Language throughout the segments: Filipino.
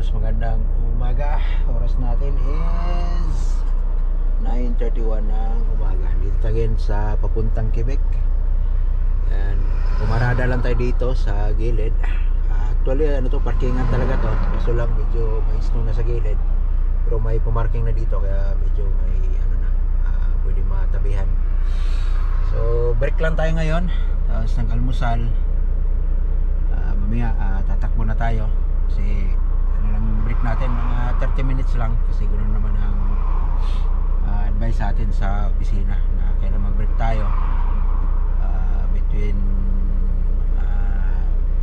Mabiros, magandang umaga. Oras natin is 9:31 ng umaga. Dito tayo sa papuntang Quebec. Yan, pumarada lang tayo dito sa gilid. Actually ano to, parkingan talaga to. Kaso lang medyo may snow na sa gilid. Pero may pumarking na dito kaya medyo may ano na, pwede matabihan. So break lang tayo ngayon. Tapos nag-almusal. Mamaya tatakbo na tayo. Kasi ano lang break natin, mga 30 minutes lang. Kasi ganoon naman ang advice sa atin sa opisina na kailan mag-break tayo between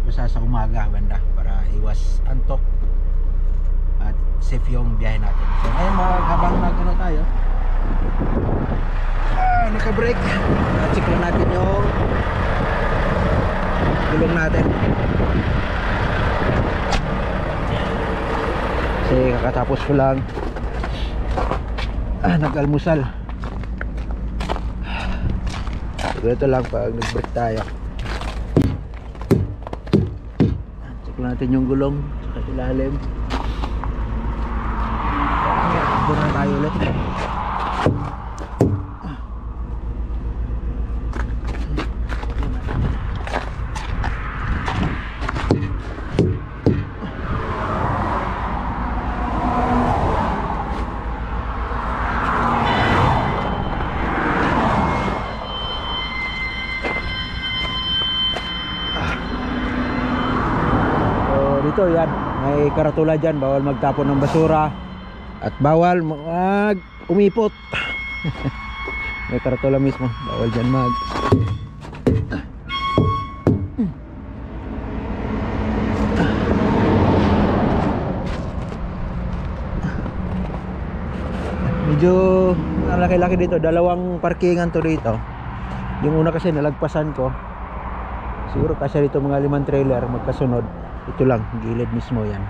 basta sa umaga banda para iwas antok at safe yung biyahe natin. So ngayon habang nagano tayo naka-break, check lang natin yung gulong natin kasi kakatapos ko lang nag-almusal. Ito lang pag nag-break tayo, check natin yung gulong sa ilalim. Ito na tayo ulit. Dito yan, may karatula dyan, bawal magtapon ng basura at bawal umipot. May karatula mismo, bawal dyan medyo laki-laki dito, dalawang parkingan to dito. Yung una kasi nalagpasan ko, siguro kasi dito mga 5 trailer magkasunod. Ito lang, gilid mismo yan.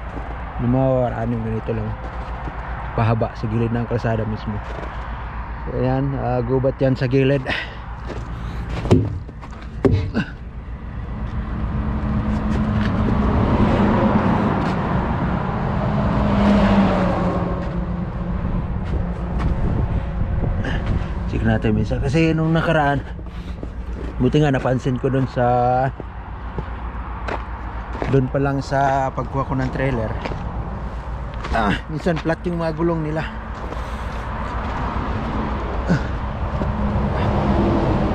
5 or 6 ganito lang pahaba sa gilid ng kalsada mismo. So ayan, gubat yan sa gilid. Check natin minsan kasi nung nakaraan, buti nga napansin ko dun pa lang sa pagkuha ko ng trailer, minsan flat yung mga gulong nila.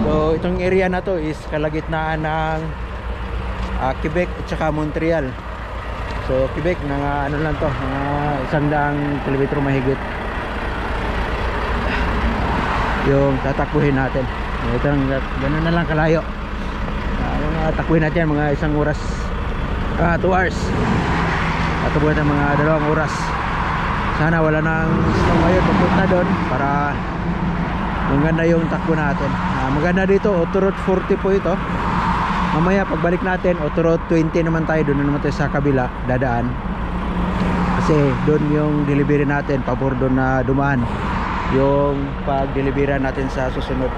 So itong area na to is kalagitnaan ng Quebec at saka Montreal. So Quebec na ano lang to, mga 100 kilometro mahigit yung tatakbuhin natin. Ito lang, ganun na lang kalayo. Takbuhin natin mga 1 oras, 2 hours. Tatakbuhin natin mga 2 oras. Sana wala nang snow ngayon papunta doon para maganda yung takbo natin. Maganda dito, Auto Route 40 po ito. Mamaya pagbalik natin, Auto Route 20 naman tayo. Doon naman tayo sa kabila dadaan, kasi doon yung delivery natin, pabor doon na dumaan yung pag-delivery natin sa susunod.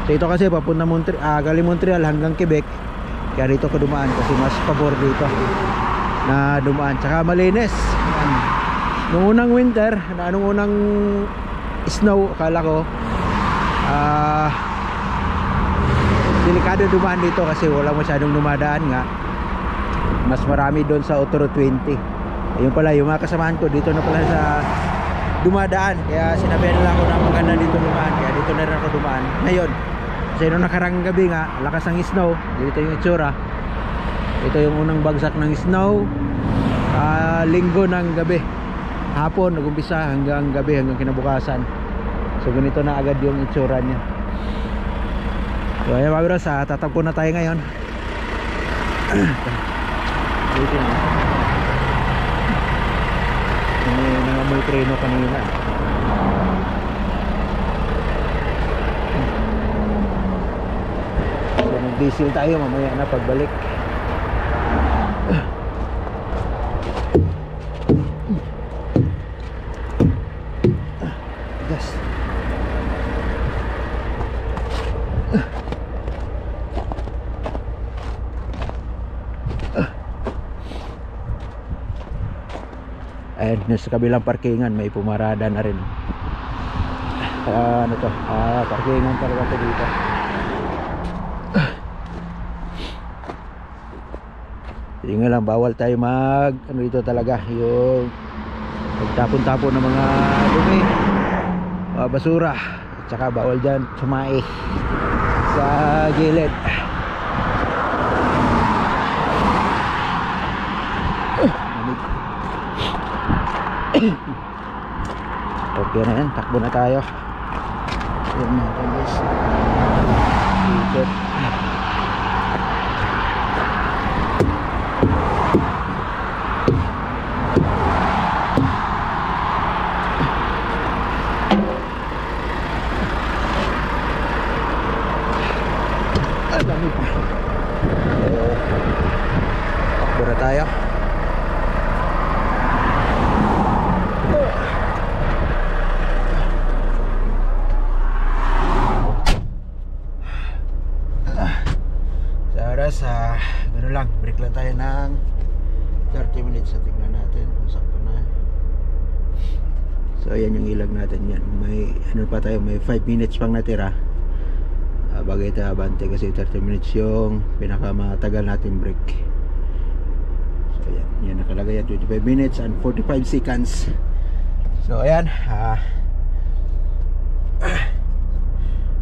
So ito kasi papunta galing Montreal hanggang Quebec, kaya dito ko dumaan kasi mas pabor dito na dumaan, tsaka malinis. Nung unang winter, nung unang snow, akala ko delikado dumaan dito kasi wala masyadong dumadaan nga. Mas marami doon sa Auto Route 20. Ayun pala, yung mga kasamahan ko dito na pala sa dumadaan, kaya sinabihan nila ako na maganda dito dumaan, kaya dito na rin ako dumaan ngayon. Kasi nung nakarang gabi nga, lakas ng snow. Dito yung itsura. Ito yung unang bagsak ng snow, linggo ng gabi, hapon nag-umpisa hanggang gabi, hanggang kinabukasan. So ganito na agad yung itsura niya. So ayan mga bros, tatakbo na tayo ngayon. Dito na nangamoy treno kanina. So mag-diesel tayo mamaya na pagbalik. Yes. Ayan, sa kabilang parkingan may pumarada na rin. Ano to? Parkingan talaga to dito. Hindi nga lang, bawal tayo mag ano dito talaga, yung pagtapon-tapon ng mga dumi, basura, at saka bawal dyan sumae sa gilid. Okay na yan, takbo na tayo. Yan natin guys, ikot. Dami pa. Takbo na tayo. Sa gano'n lang, break lang tayo ng 30 minutes. Tignan natin kung sakto na. So ayan yung ilag natin yan. May ano pa tayo, may 5 minutes pang natira. Bagay tayo abante kasi 30 minutes yung pinakamatagal natin break. So ayan, yan nakalagay yan, 25 minutes and 45 seconds. So ayan,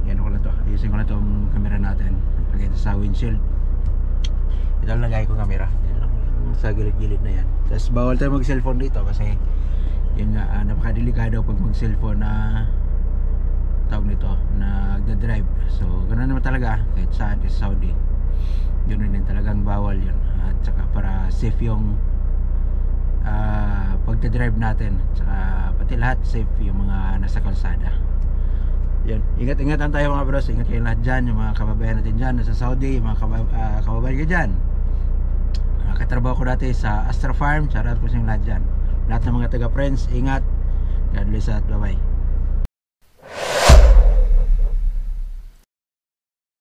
yan ko lang to, ayusin ko lang tong camera natin. Lagay ito sa windshield. Ito lang lagay ko camera. Yan lang yung sa gilid-gilid na yan. Tapos bawal tayo mag cellphone dito kasi yun nga, napakadelikado pag mag cellphone na tawag nito, na nagda-drive. So ganoon naman talaga kahit saan sa Saudi, ganoon din talagang bawal yun. At saka para safe yung pagda-drive natin, at saka pati lahat safe yung mga nasa kalsada. Yan, ingat-ingatan tayo mga bros. Ingat kayo lahat dyan, yung mga kababayan natin dyan nasa Saudi, yung mga kababayan ko dyan. Katrabaho ko dati sa Astra Farm. Shoutout po sa inyo lahat dyan, lahat ng mga taga-friends. Ingat, God bless at bye bye.